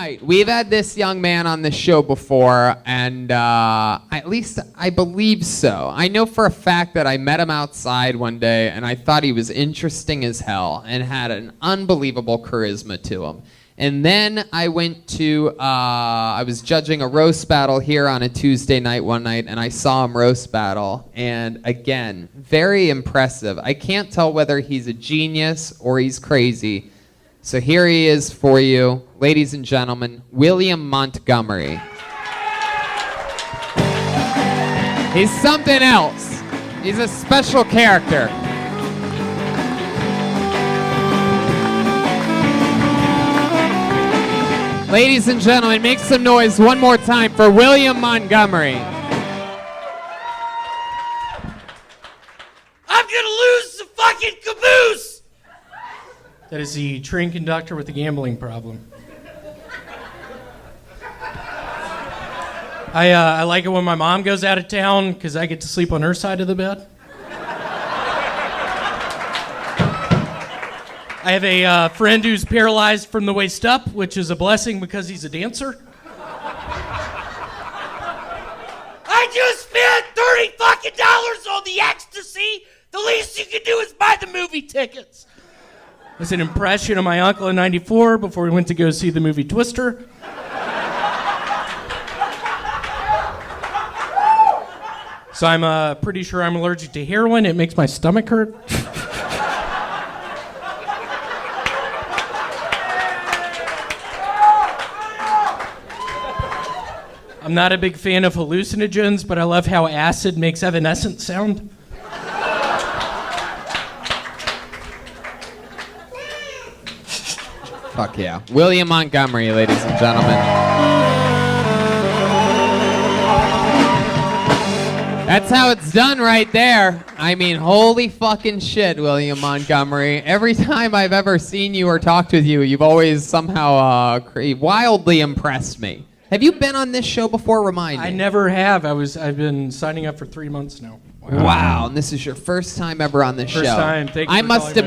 night. We've had this young man on the show before, and at least I believe so. I know for a fact that I met him outside one day, and I thought he was interesting as hell and had an unbelievable charisma to him. And then I went to, I was judging a roast battle here on a Tuesday night one night, and I saw him roast battle. And again, very impressive. I can't tell whether he's a genius or he's crazy. So here he is for you, ladies and gentlemen, William Montgomery. He's something else. He's a special character. Ladies and gentlemen, make some noise one more time for William Montgomery. I'm gonna lose the fucking caboose! That is the train conductor with the gambling problem. I like it when my mom goes out of town because I get to sleep on her side of the bed. I have a friend who's paralyzed from the waist up, which is a blessing because he's a dancer. I just spent $30 fucking on the ecstasy. The least you can do is buy the movie tickets. It's an impression of my uncle in '94 before we went to go see the movie Twister. So I'm pretty sure I'm allergic to heroin. It makes my stomach hurt. I'm not a big fan of hallucinogens, but I love how acid makes evanescent sound. Fuck yeah. William Montgomery, ladies and gentlemen. That's how it's done right there. I mean, holy fucking shit, William Montgomery. Every time I've ever seen you or talked with you, you've always somehow wildly impressed me. Have you been on this show before? Remind me. I never have. I've been signing up for 3 months now. Wow, and this is your first time ever on this show. First time. Thank you. I must have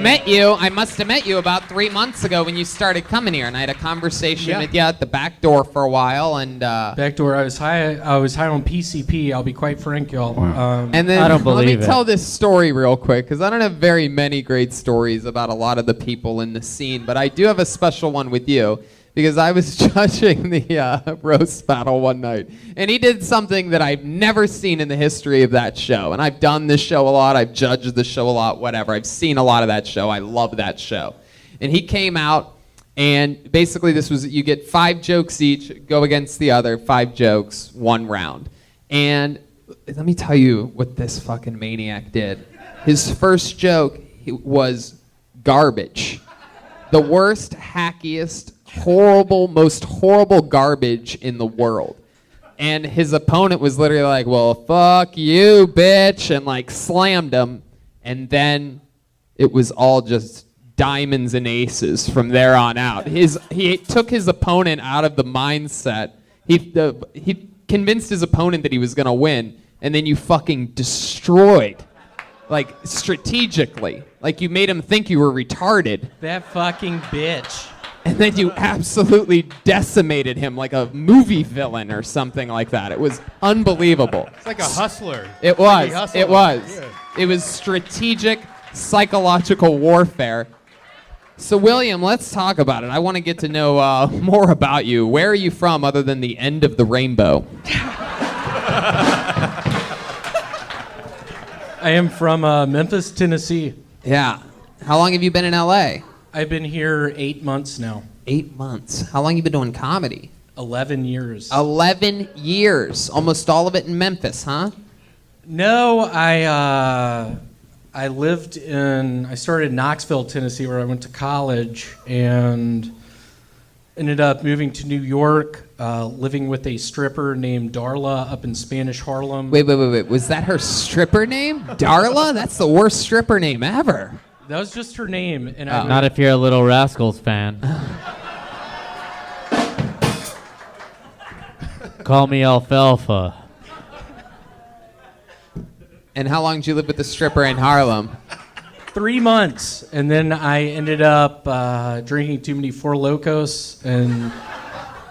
met you about 3 months ago when you started coming here, and I had a conversation with you at the back door for a while, and back door. I was high on PCP. I'll be quite frank, y'all. And then I don't believe let me tell this story real quick, because I don't have very many great stories about a lot of the people in the scene, but I do have a special one with you. Because I was judging the roast battle one night, and he did something that I've never seen in the history of that show. And I've done this show a lot, I've judged the show a lot, whatever. I've seen a lot of that show. I love that show. And he came out, and basically this was, you get 5 jokes each, go against the other, 5 jokes, 1 round. And let me tell you what this fucking maniac did. His first joke was garbage. The worst, hackiest, most horrible garbage in the world. And his opponent was literally like, well, fuck you, bitch, and like slammed him. And then it was all just diamonds and aces from there on out. He took his opponent out of the mindset. He convinced his opponent that he was going to win, and then you fucking destroyed, like strategically. Like you made him think you were retarded. That fucking bitch. And then you absolutely decimated him like a movie villain or something like that. It was unbelievable. It's like a hustler. It was. Hustler. It was. Yeah. It was strategic, psychological warfare. So, William, let's talk about it. I want to get to know more about you. Where are you from other than the end of the rainbow? I am from Memphis, Tennessee. Yeah. How long have you been in L.A.? I've been here 8 months now. 8 months. How long have you been doing comedy? 11 years. 11 years. Almost all of it in Memphis, huh? No, I started in Knoxville, Tennessee, where I went to college, and ended up moving to New York, living with a stripper named Darla up in Spanish Harlem. Wait. Was that her stripper name? Darla? That's the worst stripper name ever. That was just her name. And Not if you're a Little Rascals fan. Call me Alfalfa. And how long did you live with the stripper in Harlem? 3 months, and then I ended up drinking too many Four Locos and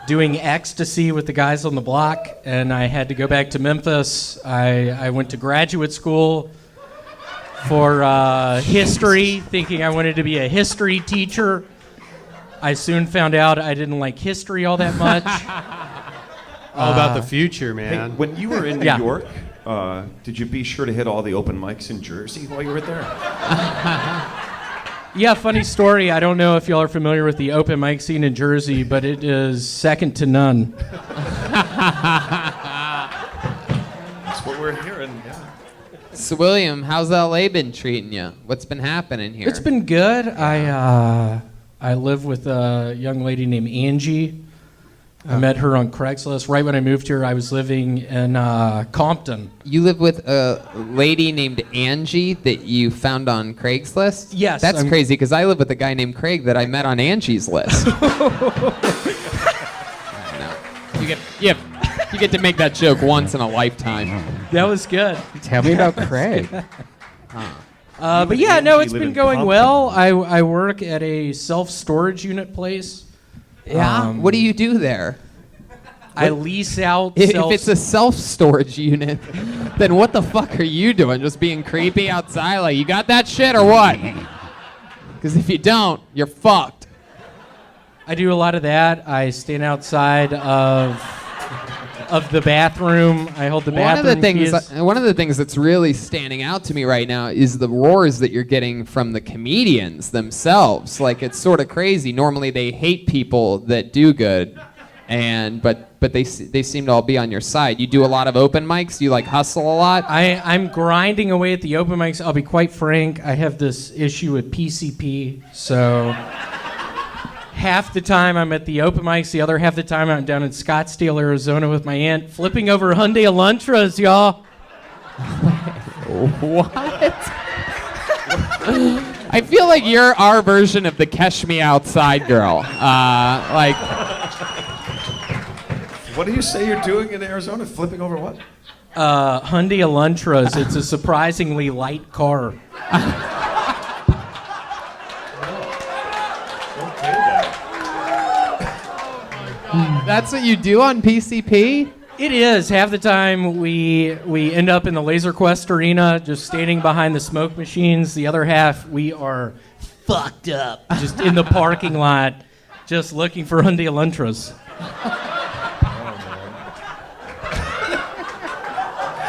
doing ecstasy with the guys on the block, and I had to go back to Memphis. I went to graduate school for history, thinking I wanted to be a history teacher. I soon found out I didn't like history all that much. All about the future, man. Hey, when you were in New Yeah. York, did you be sure to hit all the open mics in Jersey while you were there? Yeah, funny story. I don't know if y'all are familiar with the open mic scene in Jersey, but it is second to none. That's what we're hearing. Yeah. So, William, how's LA been treating you? What's been happening here? It's been good. I live with a young lady named Angie. I met her on Craigslist. Right when I moved here, I was living in Compton. You live with a lady named Angie that you found on Craigslist? Yes, That's I'm- crazy because I live with a guy named Craig that I met on Angie's list. You get to make that joke once in a lifetime. That was good. Tell me about Craig. But yeah, no, Angie it's live been in going Compton. well. I work at a self-storage unit place. Yeah? What do you do there? I lease out If self. it's a self-storage unit, then what the fuck are you doing? Just being creepy outside? Like, you got that shit or what? Because if you don't, you're fucked. I do a lot of that. I stand outside of the bathroom. I hold the bathroom keys. One of the things that's really standing out to me right now is the roars that you're getting from the comedians themselves. Like, it's sort of crazy. Normally they hate people that do good, but they seem to all be on your side. You do a lot of open mics. You like hustle a lot. I'm grinding away at the open mics. I'll be quite frank. I have this issue with PCP, so half the time I'm at the open mics, the other half the time I'm down in Scottsdale, Arizona with my aunt, flipping over Hyundai Elantras, y'all. What? I feel like you're our version of the Catch Me Outside girl. What do you say you're doing in Arizona? Flipping over what? Hyundai Elantras. It's a surprisingly light car. That's what you do on PCP? It is. Half the time we end up in the Laser Quest arena, just standing behind the smoke machines. The other half we are fucked up, just in the parking lot, just looking for Hyundai Elantras.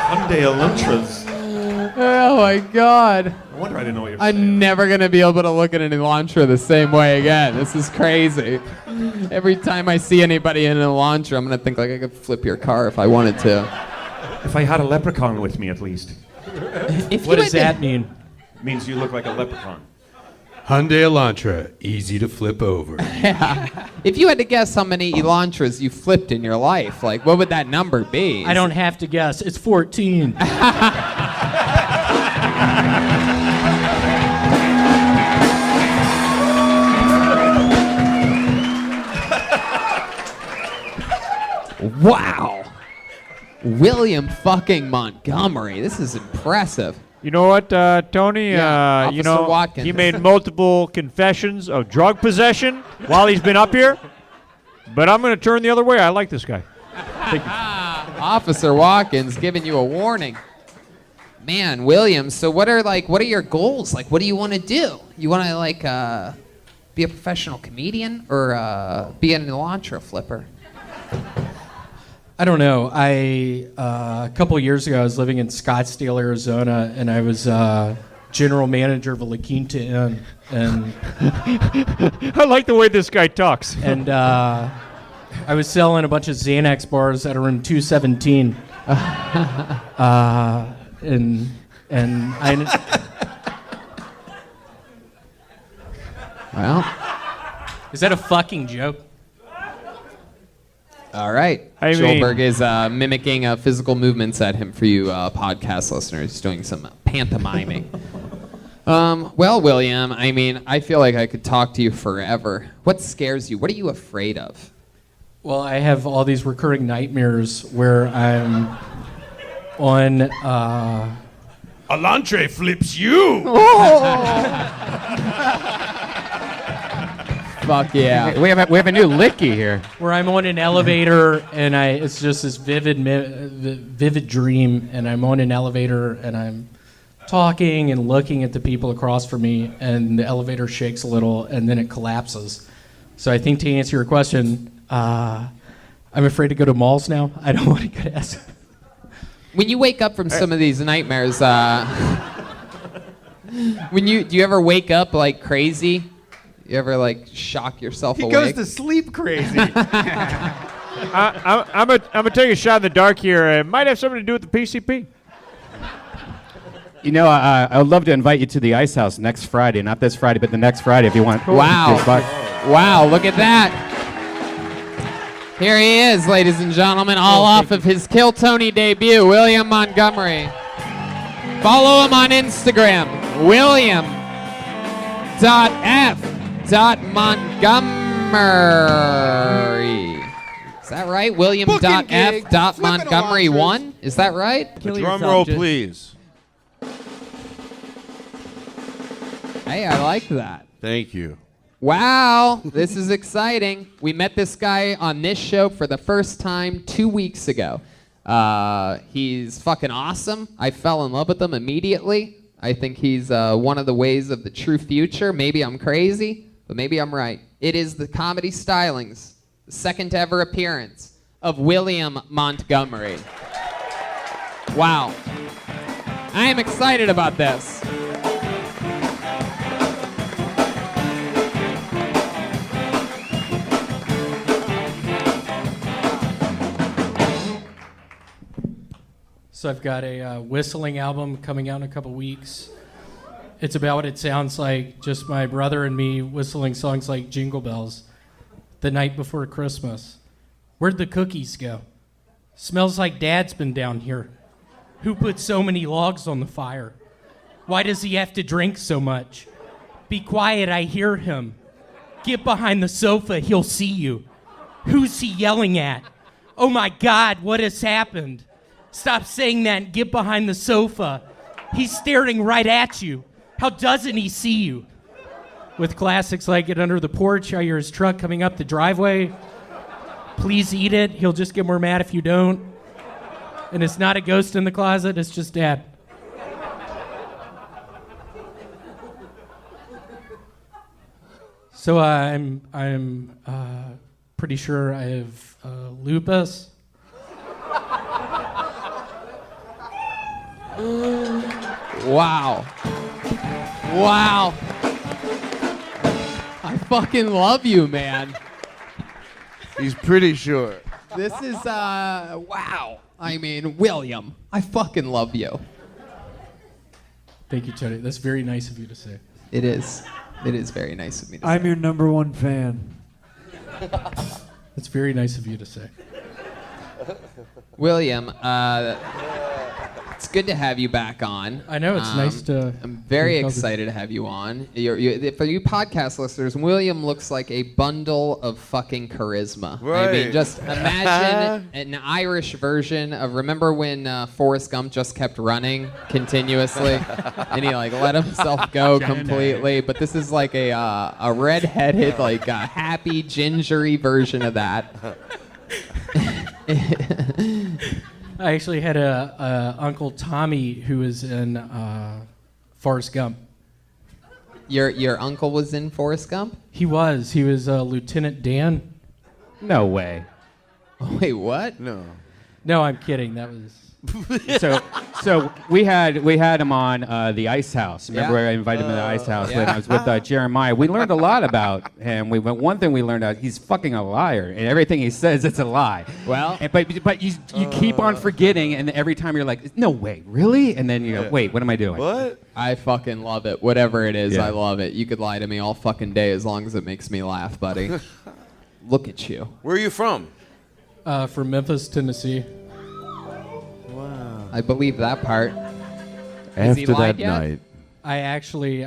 Hyundai Elantras. Oh my god. No wonder I didn't know what you were I'm saying. never gonna be able to look at an Elantra the same way again. This is crazy. Every time I see anybody in an Elantra, I'm gonna think like I could flip your car if I wanted to. If I had a leprechaun with me, at least. What does that mean? It means you look like a leprechaun. Hyundai Elantra, easy to flip over. If you had to guess how many Elantras you flipped in your life, like what would that number be? I don't have to guess. It's 14. Wow. William fucking Montgomery. This is impressive. You know what, Tony? Yeah, you Officer know, Watkins. he made multiple confessions of drug possession while he's been up here. But I'm going to turn the other way. I like this guy. Officer Watkins giving you a warning. Man, William, so what are your goals? Like, what do you want to do? You want to, be a professional comedian or be an Elantra flipper? I don't know. A couple of years ago, I was living in Scottsdale, Arizona, and I was general manager of a La Quinta Inn, and I like the way this guy talks. and I was selling a bunch of Xanax bars at room 217. And I Well, is that a fucking joke? all right. I mean- Schulberg is mimicking physical movements at him for you podcast listeners. He's doing some pantomiming. Well, William, I mean, I feel like I could talk to you forever. What scares you? What are you afraid of? Well, I have all these recurring nightmares where I'm on. Elantra flips you. Fuck yeah. We have a new Licky here. where I'm on an elevator and it's just this vivid dream, and I'm on an elevator and I'm talking and looking at the people across from me, and the elevator shakes a little and then it collapses. So I think to answer your question, I'm afraid to go to malls now. I don't want to go to When you wake up from some of these nightmares, do you ever wake up like crazy? You ever like shock yourself He awake? goes to sleep crazy. I'm gonna take a shot in the dark here. It might have something to do with the PCP. You know, I would love to invite you to the Ice House next Friday. Not this Friday, but the next Friday if you want. Wow. Just buy- Wow, look at that. Here he is, ladies and gentlemen, all off of his Kill Tony debut, William Montgomery. Follow him on Instagram, William.f.Montgomery. Is that right? William.f.Montgomery1? Is that right? Drum roll, please. Hey, I like that. Thank you. Wow, this is exciting. We met this guy on this show for the first time 2 weeks ago. He's fucking awesome. I fell in love with him immediately. I think he's one of the ways of the true future. Maybe I'm crazy, but maybe I'm right. It is the Comedy Stylings, the second ever appearance of William Montgomery. Wow. I am excited about this. So I've got a whistling album coming out in a couple weeks. It's about what it sounds like, just my brother and me whistling songs like Jingle Bells the night before Christmas. Where'd the cookies go? Smells like Dad's been down here. Who put so many logs on the fire? Why does he have to drink so much? Be quiet, I hear him. Get behind the sofa, he'll see you. Who's he yelling at? Oh my God, what has happened? Stop saying that and get behind the sofa. He's staring right at you. How doesn't he see you? With classics like Get Under the Porch, I hear his truck coming up the driveway. Please eat it. He'll just get more mad if you don't. And it's not a ghost in the closet, it's just Dad. So I'm pretty sure I have lupus. Wow. Wow. I fucking love you, man. He's pretty sure. This is, wow. I mean, William, I fucking love you. Thank you, Tony. That's very nice of you to say. It is. It is very nice of me to say. I'm your number one fan. That's very nice of you to say. William, it's good to have you back on. I know, it's nice to... I'm very excited to have you on. For you podcast listeners, William looks like a bundle of fucking charisma. Right. I mean, just imagine an Irish version of, remember when Forrest Gump just kept running continuously? And he like let himself go completely. But this is like a red-headed, like a happy, gingery version of that. I actually had a Uncle Tommy who was in Forrest Gump. Your uncle was in Forrest Gump? He was Lieutenant Dan. No way. Wait, what? No. No, I'm kidding. That was... So we had him on the Ice House. Remember Yeah. I invited him to the Ice House when yeah. I was with Jeremiah. We learned a lot about him. One thing we learned out, he's fucking a liar, and everything he says, it's a lie. Well, but you keep on forgetting, and every time you're like, no way, really? And then you go, wait, what am I doing? What? I fucking love it. Whatever it is, Yeah. I love it. You could lie to me all fucking day as long as it makes me laugh, buddy. Look at you. Where are you from? From Memphis, Tennessee. I believe that part. Has he After lied that yet? night. I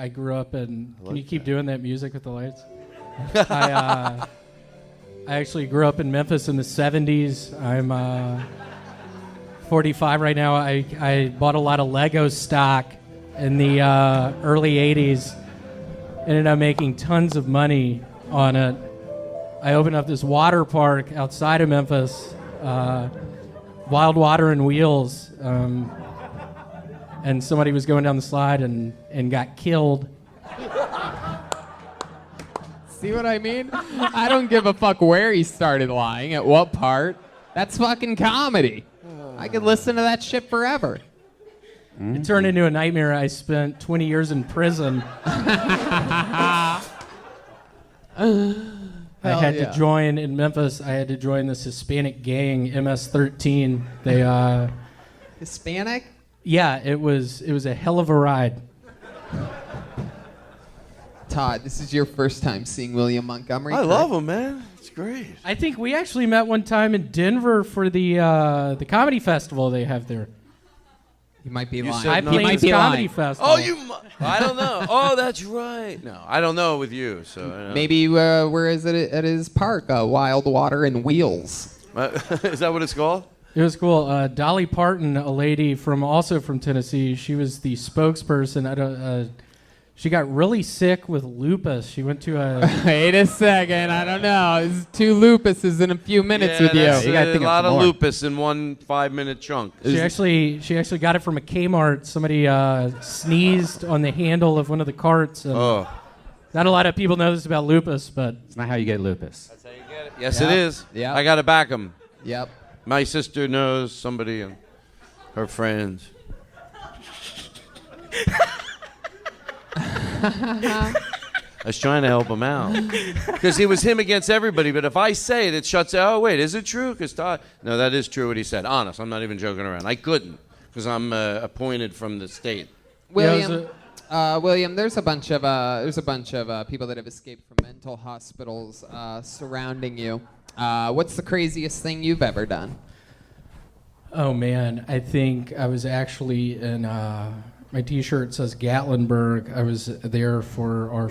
grew up in... Can you keep doing that music with the lights? I actually grew up in Memphis in the 70s. I'm 45 right now. I bought a lot of Lego stock in the early 80s. Ended up making tons of money on it. I opened up this water park outside of Memphis, Wild Water and Wheels, and somebody was going down the slide and got killed. See what I mean? I don't give a fuck where he started lying, at what part. That's fucking comedy. I could listen to that shit forever. It turned into a nightmare. I spent 20 years in prison. I had to join in Memphis. I had to join this Hispanic gang, MS-13. They Hispanic? Yeah, it was a hell of a ride. Todd, this is your first time seeing William Montgomery. I love him, man. It's great. I think we actually met one time in Denver for the comedy festival they have there. You might be You lying. said High Plains Comedy Festival. Oh, I don't know. Oh, that's right. No, I don't know with you. So Maybe where is it at his park? Wild Water and Wheels. Is that what it's called? It was cool. Dolly Parton, a lady also from Tennessee, she was the spokesperson. She got really sick with lupus. She went to a... Wait a second. I don't know. This is 2 lupuses in a few minutes with you. That's You gotta a think lot of more. lupus in one 5-minute chunk. She actually got it from a Kmart. Somebody sneezed on the handle of one of the carts. And Oh. Not a lot of people know this about lupus, but... It's not how you get lupus. That's how you get it. Yes, Yep. it is. Yep. I got to back him. Yep. My sister knows somebody and her friends. I was trying to help him out because he was him against everybody. But if I say it, it shuts out. Oh wait, is it true? Because Todd, no, that is true what he said. Honest, I'm not even joking around. I couldn't because I'm appointed from the state. William, William, there's a bunch of people that have escaped from mental hospitals surrounding you. What's the craziest thing you've ever done? Oh man, I think I was actually in. My T-shirt says Gatlinburg. I was there for I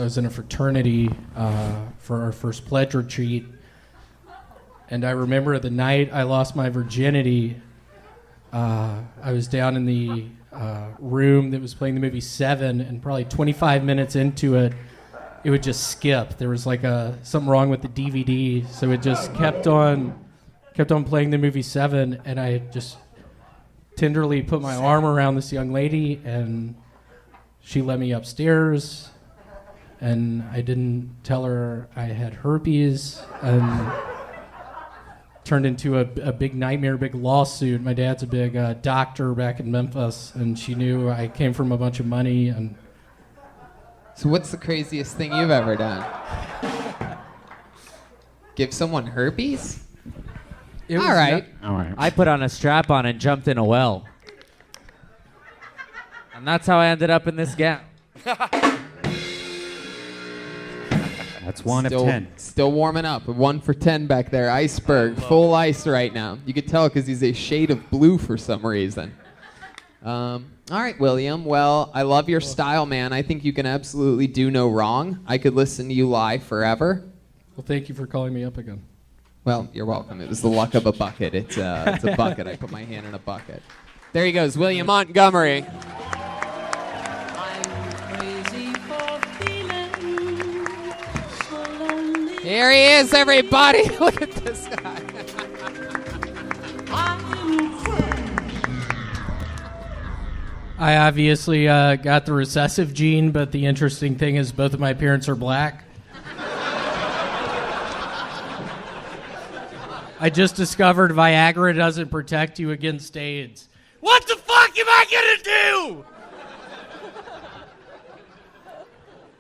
was in a fraternity for our first pledge retreat. And I remember the night I lost my virginity, I was down in the room that was playing the movie Seven, and probably 25 minutes into it, it would just skip. There was like something wrong with the DVD, so it just kept on playing the movie Seven, and I just tenderly put my arm around this young lady, and she led me upstairs, and I didn't tell her I had herpes, and turned into a big nightmare, big lawsuit. My dad's a big doctor back in Memphis, and she knew I came from a bunch of money. And So what's the craziest thing you've ever done? Give someone herpes? it was All right. All right. I put on a strap on and jumped in a well. And that's how I ended up in this gap. That's 1 still, of 10. Still warming up. 1 for 10 back there. Iceberg, full ice right now. You could tell because he's a shade of blue for some reason. All right, William. Well, I love your style, man. I think you can absolutely do no wrong. I could listen to you lie forever. Well, thank you for calling me up again. Well, you're welcome. It was the luck of a bucket. It's a bucket. I put my hand in a bucket. There he goes, William Montgomery. Here he is, everybody. Look at this guy. I obviously got the recessive gene, but the interesting thing is both of my parents are black. I just discovered Viagra doesn't protect you against AIDS. What the fuck am I gonna do?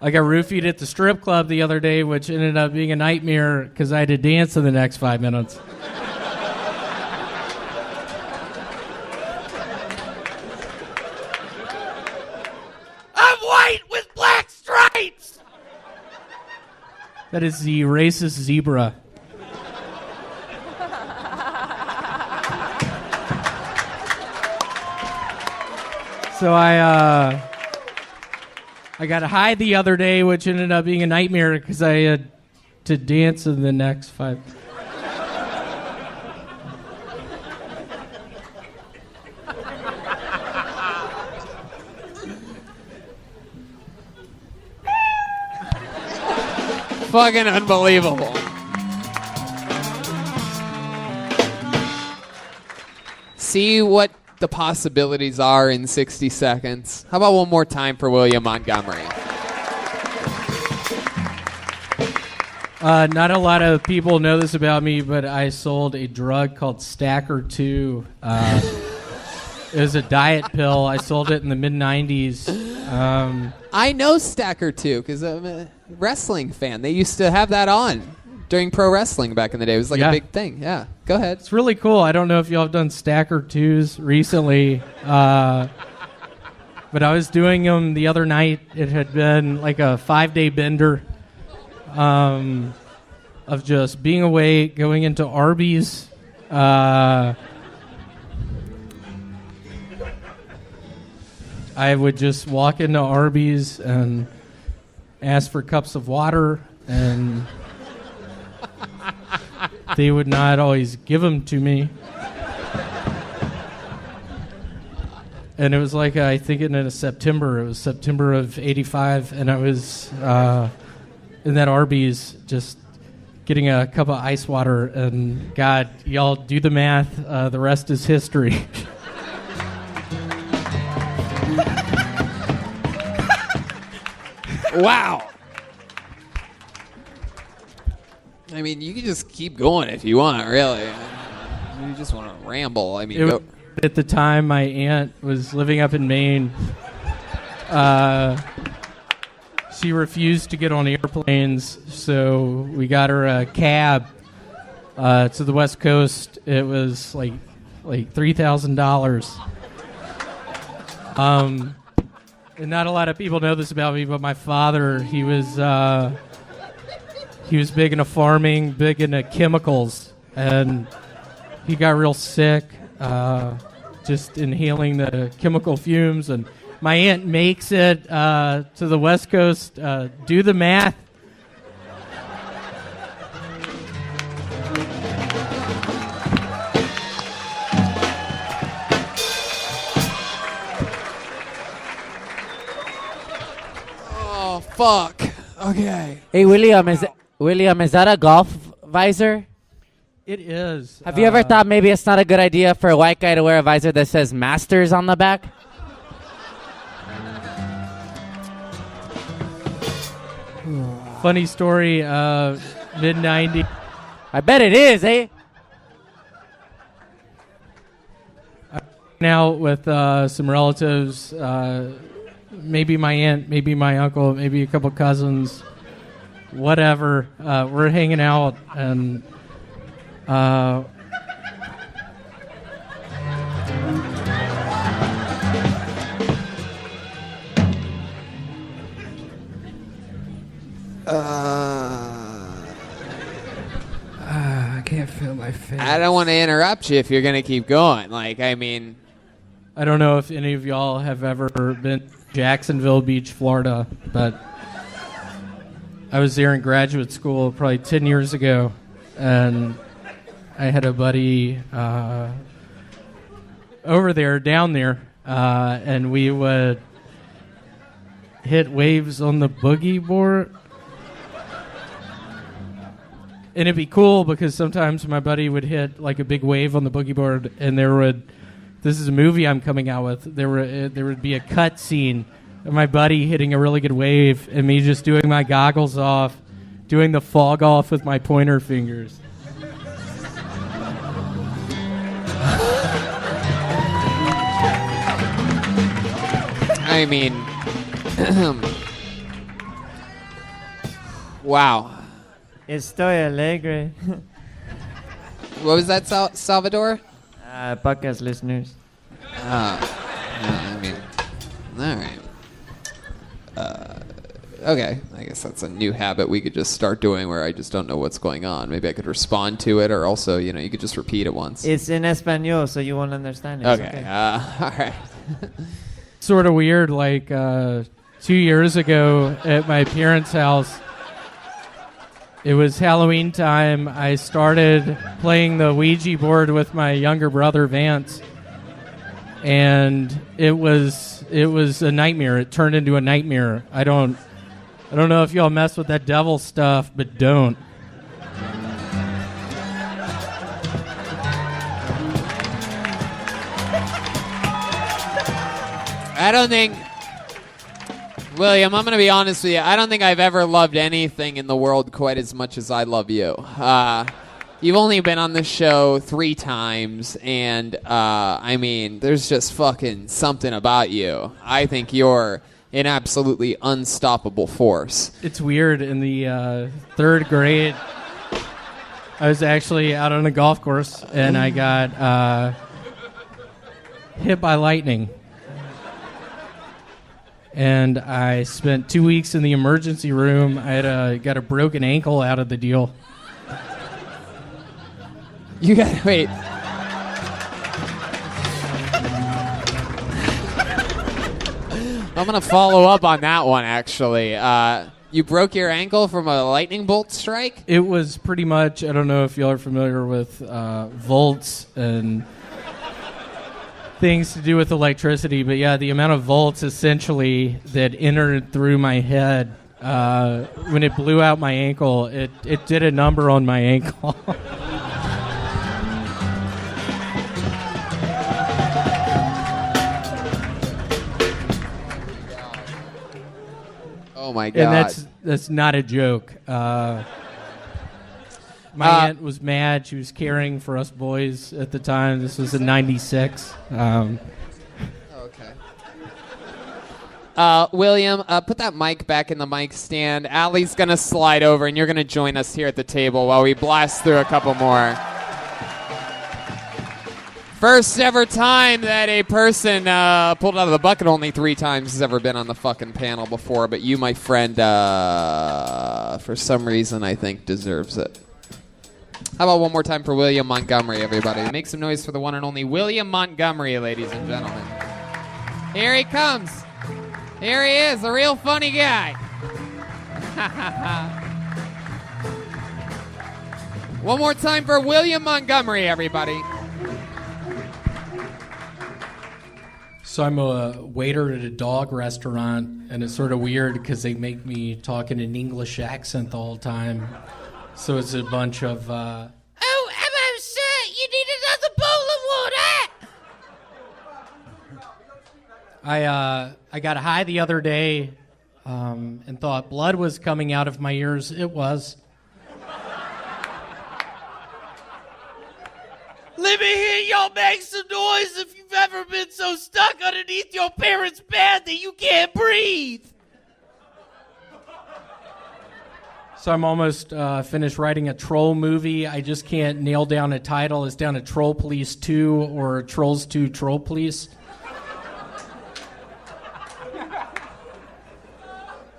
I got roofied at the strip club the other day, which ended up being a nightmare because I had to dance in the next 5 minutes. I'm white with black stripes. That is the racist zebra. So I got high the other day, which ended up being a nightmare because I had to dance in the next 5. fucking unbelievable. See what the possibilities are in 60 seconds. How about one more time for William Montgomery? Not a lot of people know this about me, but I sold a drug called Stacker 2. It was a diet pill. I sold it in the mid-'90s. I know Stacker 2 because I'm a wrestling fan. They used to have that on during pro wrestling back in the day. It was like a big thing. Yeah, go ahead. It's really cool. I don't know if y'all have done Stacker 2s recently, but I was doing them the other night. It had been like a 5-day bender of just being away, going into Arby's. I would just walk into Arby's and ask for cups of water, and they would not always give them to me. And it was like, I think it was September of '85, and I was in that Arby's just getting a cup of ice water, and God, y'all do the math, the rest is history. Wow. I mean, you can just keep going if you want, really. You just want to ramble. I mean, at the time, my aunt was living up in Maine. She refused to get on airplanes, so we got her a cab to the West Coast. It was like $3,000. And not a lot of people know this about me, but my father, he was big into farming, big into chemicals, and he got real sick just inhaling the chemical fumes. And my aunt makes it to the West Coast. Do the math. oh, fuck. Okay. Hey, William, is that a golf visor? It is. Have you ever thought maybe it's not a good idea for a white guy to wear a visor that says Masters on the back? Funny story, mid-'90s. I bet it is, eh? Out with some relatives, maybe my aunt, maybe my uncle, maybe a couple cousins, whatever. We're hanging out, and I can't feel my face. I don't want to interrupt you if you're going to keep going. Like, I mean... I don't know if any of y'all have ever been to Jacksonville Beach, Florida, but I was there in graduate school probably 10 years ago, and I had a buddy down there, and we would hit waves on the boogie board. And it'd be cool because sometimes my buddy would hit like a big wave on the boogie board, and this is a movie I'm coming out with. There would be a cut scene of my buddy hitting a really good wave and me just doing my goggles off, doing the fog off with my pointer fingers. I mean... wow. Estoy alegre. What was that, Salvador? Podcast listeners. I mean, all right. Okay, I guess that's a new habit we could just start doing where I just don't know what's going on. Maybe I could respond to it, or also, you could just repeat it once. It's in Espanol, so you won't understand it. Okay, all right. Sort of weird, like 2 years ago at my parents' house, it was Halloween time. I started playing the Ouija board with my younger brother, Vance, and it was a nightmare. It turned into a nightmare. I don't I don't know if y'all mess with that devil stuff, but don't. I don't think, William, I'm going to be honest with you. I don't think I've ever loved anything in the world quite as much as I love you. You've only been on this show 3 times, and I mean, there's just fucking something about you. I think you're an absolutely unstoppable force. It's weird. In the 3rd grade, I was actually out on a golf course, and I got hit by lightning. And I spent 2 weeks in the emergency room. I got a broken ankle out of the deal. You got wait. I'm gonna follow up on that one. Actually, you broke your ankle from a lightning bolt strike. It was pretty much. I don't know if y'all are familiar with volts and things to do with electricity, but yeah, the amount of volts essentially that entered through my head when it blew out my ankle, it did a number on my ankle. Oh my God. And that's not a joke. My aunt was mad. She was caring for us boys at the time. This was in '96. Okay. William, put that mic back in the mic stand. Allie's going to slide over, and you're going to join us here at the table while we blast through a couple more. First ever time that a person pulled out of the bucket only 3 times has ever been on the fucking panel before, but you, my friend, for some reason, I think deserves it. How about one more time for William Montgomery, everybody? Make some noise for the one and only William Montgomery, ladies and gentlemen. Here he comes. Here he is, a real funny guy. One more time for William Montgomery, everybody. So I'm a waiter at a dog restaurant, and it's sort of weird because they make me talk in an English accent the whole time. So it's a bunch of, Oh, hello, sir. You need another bowl of water? I got high the other day and thought blood was coming out of my ears. It was. Let me hear y'all make some noise if you've ever been so stuck underneath your parents' bed that you can't breathe. So I'm almost finished writing a troll movie. I just can't nail down a title. It's down to Troll Police 2 or Trolls 2 Troll Police.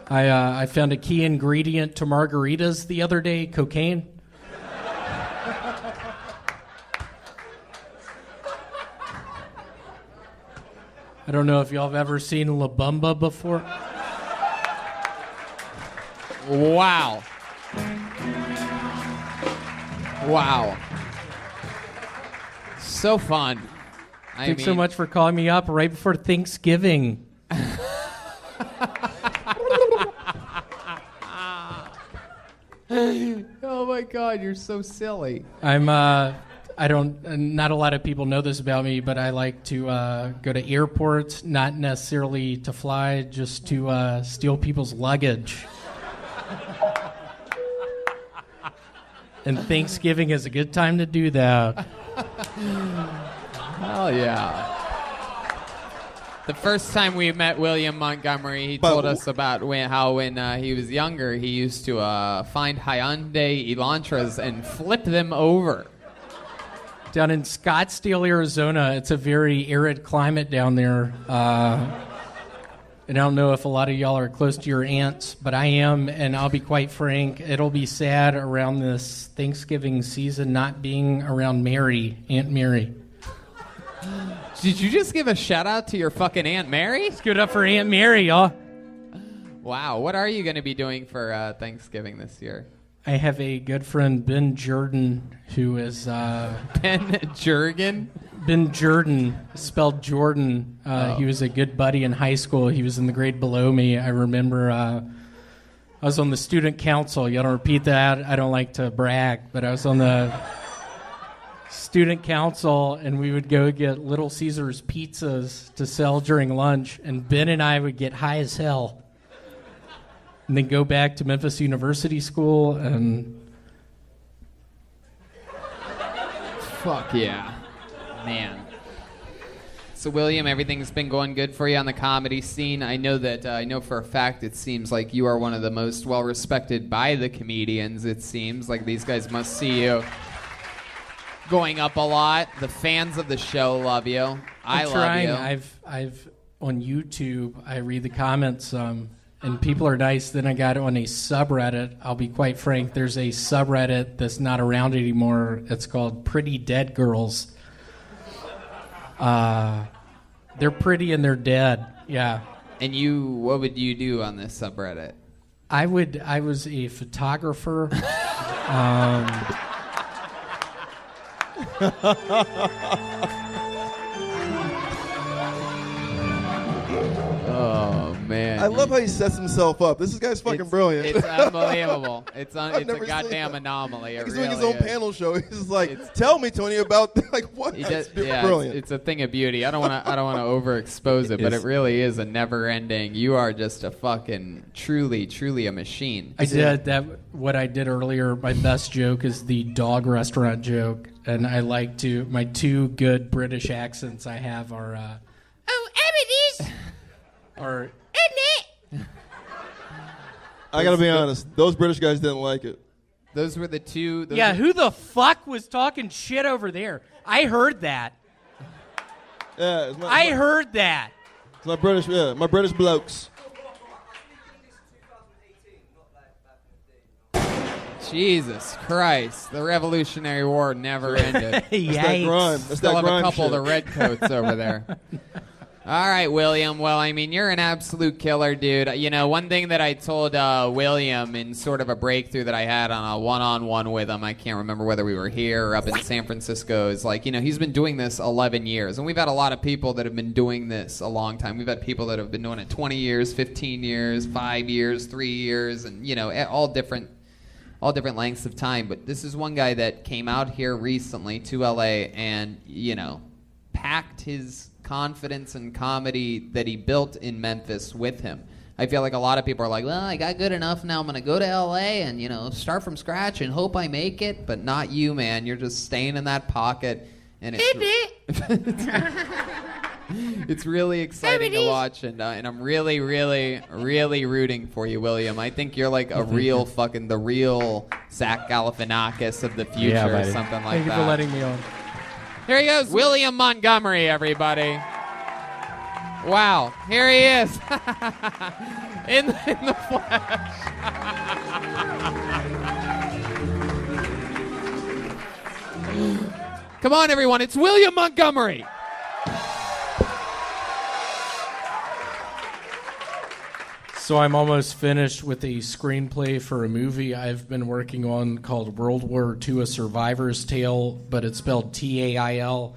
I found a key ingredient to margaritas the other day, cocaine. I don't know if y'all have ever seen La Bamba before. Wow. Wow. So fun. Thanks so much for calling me up right before Thanksgiving. Oh my God, you're so silly. Not a lot of people know this about me, but I like to go to airports, not necessarily to fly, just to steal people's luggage. And Thanksgiving is a good time to do that. Hell yeah. The first time we met William Montgomery, he told us about how when he was younger, he used to find Hyundai Elantras and flip them over. Down in Scottsdale, Arizona, it's a very arid climate down there. And I don't know if a lot of y'all are close to your aunts, but I am, and I'll be quite frank, it'll be sad around this Thanksgiving season not being around Mary, Aunt Mary. Did you just give a shout out to your fucking Aunt Mary? Let's give it up for Aunt Mary, y'all. Wow, what are you going to be doing for Thanksgiving this year? I have a good friend, Ben Jordan, who is... Ben Jurgen? Ben Jordan, spelled Jordan. He was a good buddy in high school. He was in the grade below me. I remember I was on the student council. You don't repeat that. I don't like to brag, but I was on the student council, and we would go get Little Caesars pizzas to sell during lunch, and Ben and I would get high as hell and then go back to Memphis University School and... Fuck yeah. Man. So, William, everything's been going good for you on the comedy scene. I know for a fact it seems like you are one of the most well-respected by the comedians, it seems. Like these guys must see you going up a lot. The fans of the show love you. I love you. I've on YouTube, I read the comments, and people are nice. Then I got on a subreddit. I'll be quite frank. There's a subreddit that's not around anymore. It's called Pretty Dead Girls. They're pretty and they're dead. Yeah. And what would you do on this subreddit? I was a photographer. Oh man! I love how he sets himself up. This guy's fucking brilliant. It's unbelievable. It's a never goddamn seen anomaly. He's really doing his own panel show. He's like, "Tell me, Tony, about like what?" It's brilliant. It's a thing of beauty. I don't want to overexpose it, but it really is a never-ending. You are just a fucking truly a machine. I did that. What I did earlier, my best joke is the dog restaurant joke, and I like to. My two good British accents I have are. Oh, Evidence. Or. Isn't it? I gotta be honest. Those British guys didn't like it. Those were the two. Who the fuck was talking shit over there? I heard that. Yeah, I heard that. It's my British blokes. Jesus Christ! The Revolutionary War never ended. That's that grime. That's Still that have grime a couple shit. of the redcoats over there. All right, William. Well, I mean, you're an absolute killer, dude. You know, one thing that I told William in sort of a breakthrough that I had on a one-on-one with him, I can't remember whether we were here or up in San Francisco, is like, you know, he's been doing this 11 years. And we've had a lot of people that have been doing this a long time. We've had people that have been doing it 20 years, 15 years, 5 years, 3 years, and, you know, all different lengths of time. But this is one guy that came out here recently to LA and, you know, packed his confidence and comedy that he built in Memphis with him. I feel like a lot of people are like, well, I got good enough now. I'm going to go to LA and, you know, start from scratch and hope I make it. But not you, man. You're just staying in that pocket. And it's really exciting to watch. And I'm really, really, really rooting for you, William. I think you're like the real Zach Galifianakis of the future or something like that. Thank you for letting me on. Here he goes, William Montgomery, everybody. Wow, here he is in the flesh. Come on, everyone, it's William Montgomery. So I'm almost finished with a screenplay for a movie I've been working on called World War II, A Survivor's Tale, but it's spelled T-A-I-L.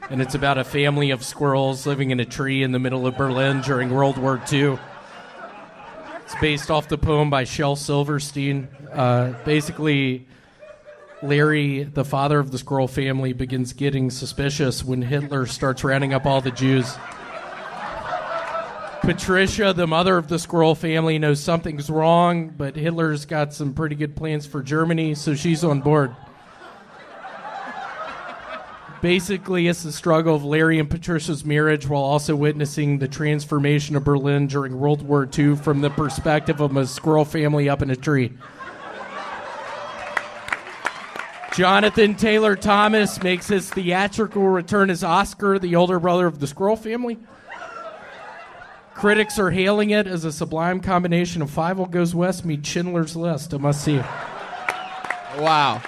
And it's about a family of squirrels living in a tree in the middle of Berlin during World War II. It's based off the poem by Shel Silverstein. Basically, Larry, the father of the squirrel family, begins getting suspicious when Hitler starts rounding up all the Jews. Patricia, the mother of the squirrel family, knows something's wrong, but Hitler's got some pretty good plans for Germany, so she's on board. Basically, it's the struggle of Larry and Patricia's marriage while also witnessing the transformation of Berlin during World War II from the perspective of a squirrel family up in a tree. Jonathan Taylor Thomas makes his theatrical return as Oscar, the older brother of the squirrel family. Critics are hailing it as a sublime combination of Five Will Goes West meets Schindler's List. A must see. Wow.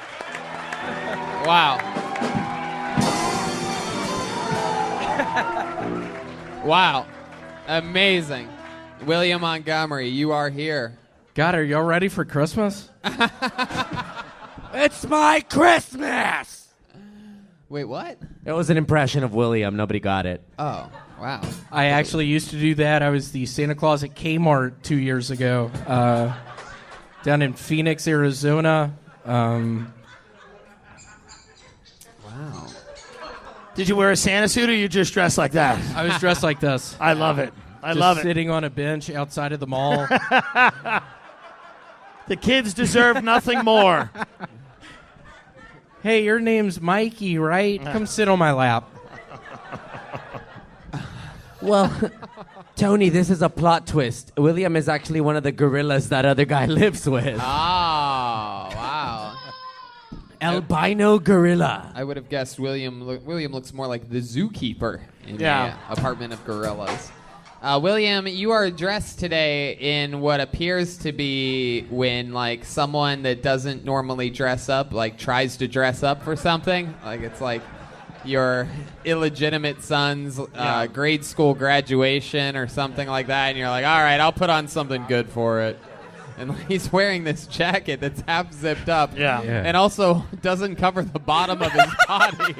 Wow. Amazing. William Montgomery, you are here. God, are y'all ready for Christmas? It's my Christmas! Wait, what? It was an impression of William. Nobody got it. Oh, wow. I actually used to do that. I was the Santa Claus at Kmart 2 years ago. down in Phoenix, Arizona. Wow. Did you wear a Santa suit or you just dressed like that? I was dressed like this. I love it. I Just love it. sitting on a bench outside of the mall. The kids deserve nothing more. Hey, your name's Mikey, right? Come sit on my lap. Well, Tony, this is a plot twist. William is actually one of the gorillas that other guy lives with. Oh, wow. Albino gorilla. I would have guessed William looks more like the zookeeper in Yeah. the apartment of gorillas. William, you are dressed today in what appears to be when like someone that doesn't normally dress up like tries to dress up for something. Like it's like your illegitimate son's grade school graduation or something like that, and you're like, all right, I'll put on something good for it. And he's wearing this jacket that's half zipped up, and also doesn't cover the bottom of his body.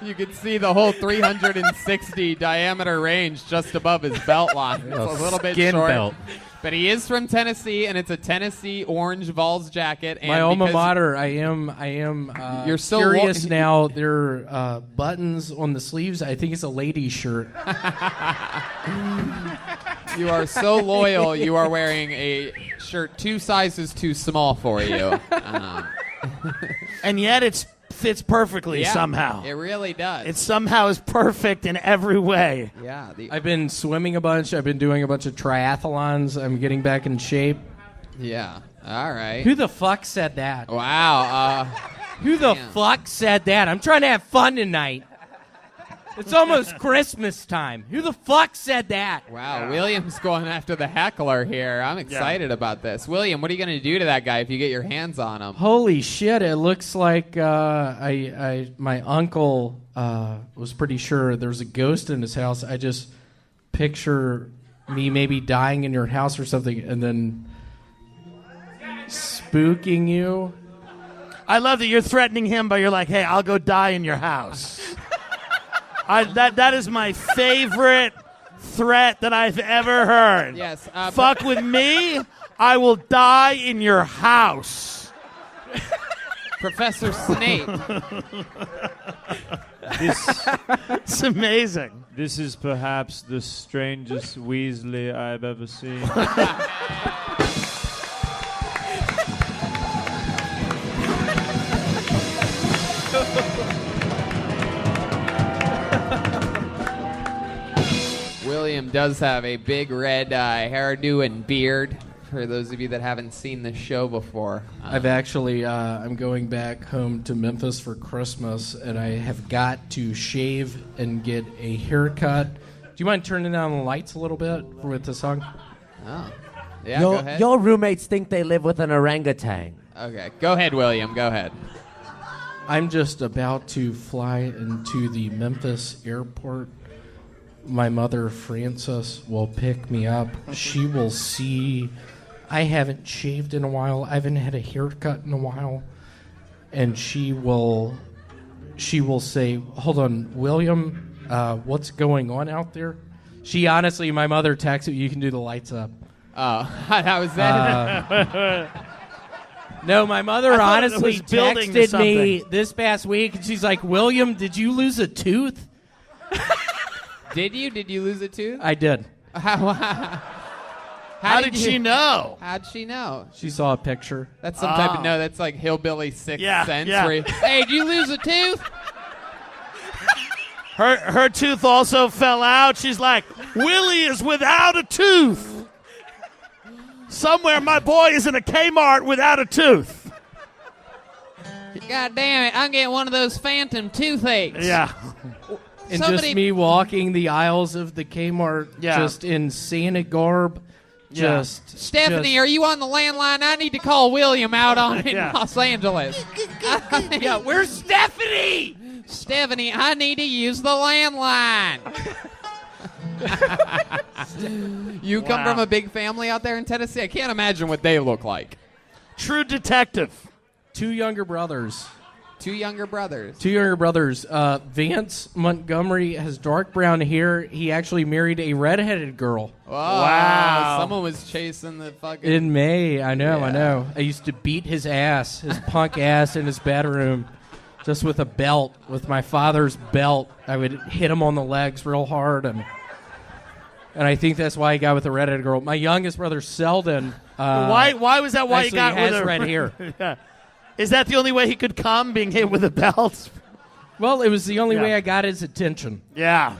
You can see the whole 360 diameter range just above his belt line. It's a little bit Skin short. belt. But he is from Tennessee, and it's a Tennessee orange Vols jacket. And My alma because mater. I am. You're so curious now. There are buttons on the sleeves. I think it's a lady's shirt. You are so loyal. You are wearing a shirt 2 sizes too small for you. And yet it fits perfectly somehow. It really does. It somehow is perfect in every way. Yeah. I've been swimming a bunch. I've been doing a bunch of triathlons. I'm getting back in shape. Yeah. All right. Who the fuck said that? Wow. Who the fuck said that? I'm trying to have fun tonight. It's almost Christmas time. Who the fuck said that? Wow, William's going after the heckler here. I'm excited about this. William, what are you going to do to that guy if you get your hands on him? Holy shit! It looks like my uncle was pretty sure there's a ghost in his house. I just picture me maybe dying in your house or something, and then spooking you. I love that you're threatening him, but you're like, hey, I'll go die in your house. That is my favorite threat that I've ever heard. Yes. Fuck with me, I will die in your house. Professor Snape. It's amazing. This is perhaps the strangest Weasley I've ever seen. William does have a big red hairdo and beard, for those of you that haven't seen this show before. I've actually, I'm going back home to Memphis for Christmas, and I have got to shave and get a haircut. Do you mind turning down the lights a little bit with the song? Oh. Yeah, go ahead. Your roommates think they live with an orangutan. Okay, go ahead, William. Go ahead. I'm just about to fly into the Memphis airport. My mother, Frances, will pick me up. She will see I haven't shaved in a while. I haven't had a haircut in a while. And she will say, hold on, William, what's going on out there? She honestly, my mother texted, you can do the lights up. Oh, how was that? No, my mother thought it honestly was building to texted me something. this past week, and she's like, William, did you lose a tooth? Did you? Did you lose a tooth? I did. How did she know? How'd she know? She saw a picture. That's some type of no. That's like hillbilly sixth sense. Yeah. Where hey, did you lose a tooth? Her tooth also fell out. She's like, Willie is without a tooth. Somewhere my boy is in a Kmart without a tooth. God damn it! I'm getting one of those phantom toothaches. Yeah. And just me walking the aisles of the Kmart, just in Santa garb. Just Stephanie, are you on the landline? I need to call William out on in Los Angeles. Yeah, where's Stephanie? Stephanie, I need to use the landline. You come from a big family out there in Tennessee? I can't imagine what they look like. True detective. 2 younger brothers. 2 younger brothers. 2 younger brothers. Vance Montgomery has dark brown hair. He actually married a redheaded girl. Wow. Someone was chasing the fucking... In May, I know. I used to beat his ass, his punk ass in his bedroom, just with a belt, with my father's belt. I would hit him on the legs real hard, and I think that's why he got with a redheaded girl. My youngest brother, Selden. Why was that why he got has with a red hair? Yeah. Is that the only way he could come, being hit with a belt? Well, it was the only way I got his attention. Yeah.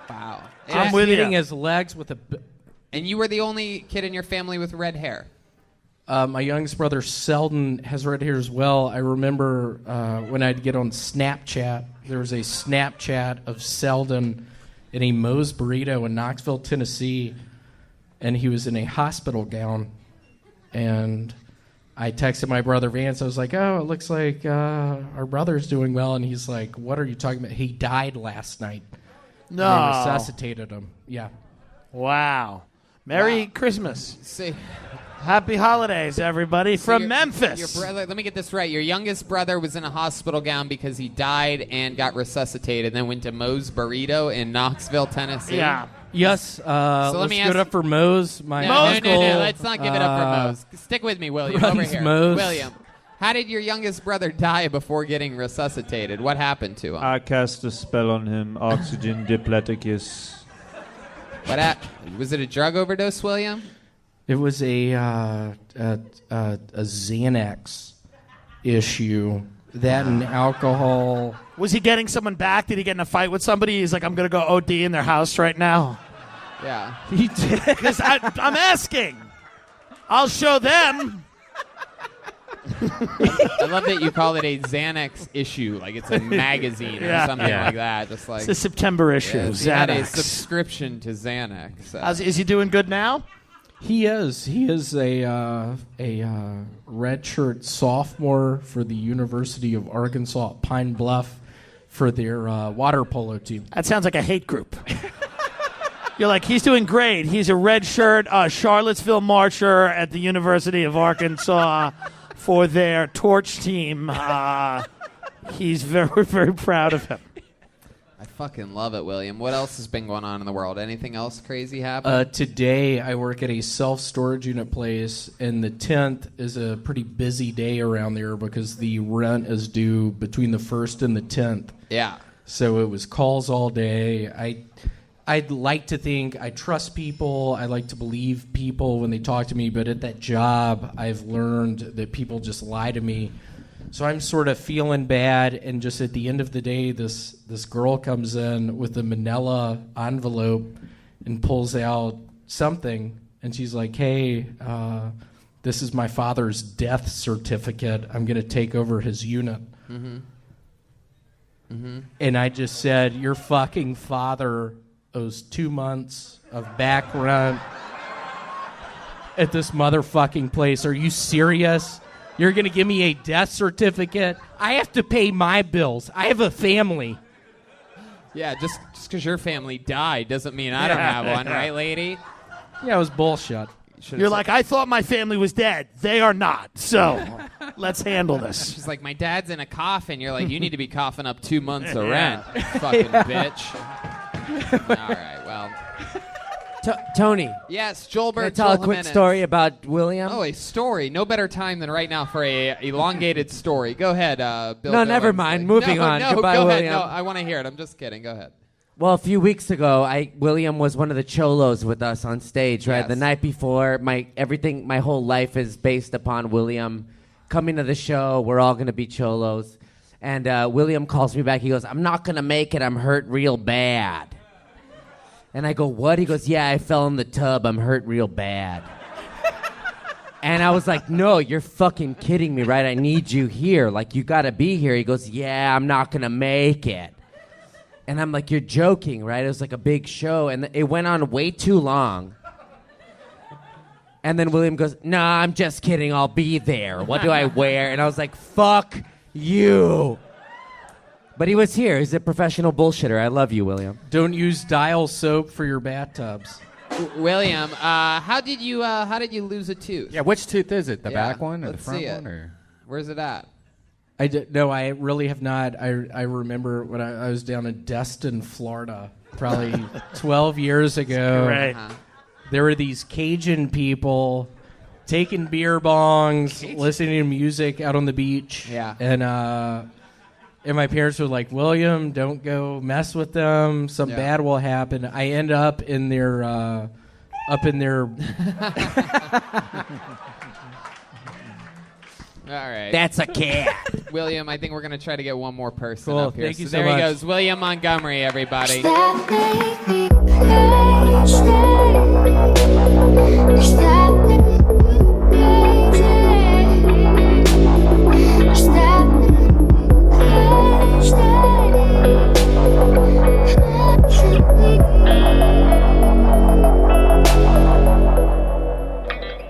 Wow. I'm with hitting you. his legs with a... And you were the only kid in your family with red hair? My youngest brother, Selden, has red hair as well. I remember when I'd get on Snapchat, there was a Snapchat of Selden in a Moe's Burrito in Knoxville, Tennessee, and he was in a hospital gown. And I texted my brother Vance. I was like, oh, it looks like our brother's doing well. And he's like, what are you talking about? He died last night. No. They resuscitated him. Yeah. Wow. Merry Christmas. See, Happy holidays, everybody, from your- Memphis. Your brother, let me get this right. Your youngest brother was in a hospital gown because he died and got resuscitated, then went to Moe's Burrito in Knoxville, Tennessee. Yeah. Yes. let Let's me give it ask- up for Moe's. My No, uncle, let's not give it up for Moe's. Stick with me, William. Over runs here. Moe's. William, how did your youngest brother die before getting resuscitated? What happened to him? I cast a spell on him. Oxygen depleticus. Was it a drug overdose, William? It was a Xanax issue. That and alcohol. Was he getting someone back? Did he get in a fight with somebody? He's like, I'm going to go OD in their house right now. Yeah. He did. Because I'm asking. I'll show them. I love that you call it a Xanax issue, like it's a magazine or something like that. Just like It's a September issue. Yeah, he had a Xanax. subscription to Xanax. So. Is he doing good now? He is. He is a redshirt sophomore for the University of Arkansas at Pine Bluff for their water polo team. That sounds like a hate group. You're like, he's doing great. He's a red shirt Charlottesville marcher at the University of Arkansas for their torch team. He's very, very proud of him. I fucking love it, William. What else has been going on in the world? Anything else crazy happen? Today, I work at a self-storage unit place, and the 10th is a pretty busy day around there because the rent is due between the 1st and the 10th. Yeah. So it was calls all day. I'd like to think I trust people. I like to believe people when they talk to me, but at that job, I've learned that people just lie to me. So I'm sort of feeling bad, and just at the end of the day, this girl comes in with a manila envelope and pulls out something, and she's like, hey, this is my father's death certificate. I'm going to take over his unit. Mm-hmm. Mm-hmm. And I just said, your fucking father owes 2 months of back rent at this motherfucking place. Are you serious? You're going to give me a death certificate? I have to pay my bills. I have a family. Yeah, just because your family died doesn't mean I don't have one, right, lady? Yeah, it was bullshit. You're like, I thought my family was dead. They are not. So let's handle this. She's like, my dad's in a coffin. You're like, you need to be coughing up 2 months of rent, fucking bitch. All right, well. Tony. Yes, Joel Can I Bert. tell a quick story about William? Oh, a story. No better time than right now for a elongated story. Go ahead, Bill. No, never mind. Moving on. No, Goodbye, go William. ahead. No, I want to hear it. I'm just kidding. Go ahead. Well, a few weeks ago, William was one of the cholos with us on stage, right? Yes. The night before, my whole life is based upon William coming to the show. We're all going to be cholos. And William calls me back. He goes, I'm not going to make it. I'm hurt real bad. And I go, what? He goes, yeah, I fell in the tub. I'm hurt real bad. And I was like, no, you're fucking kidding me, right? I need you here. Like, you got to be here. He goes, yeah, I'm not going to make it. And I'm like, you're joking, right? It was like a big show, and it went on way too long. And then William goes, nah, I'm just kidding. I'll be there. What do I wear? And I was like, fuck you. But he was here. He's a professional bullshitter. I love you, William. Don't use Dial soap for your bathtubs. William, how did you lose a tooth? Yeah, which tooth is it? The Yeah, back one or the let's front see it. one? Or? Where's it at? No, I really have not. I remember when I was down in Destin, Florida, probably 12 years ago. Right. There were these Cajun people taking beer bongs, listening to music out on the beach. Yeah. And my parents were like, William, don't go mess with them. Some bad will happen. I end up in their All right. That's a cat. William, I think we're going to try to get one more person Cool. up here. Thank you so there much. he goes. William Montgomery, everybody. That make me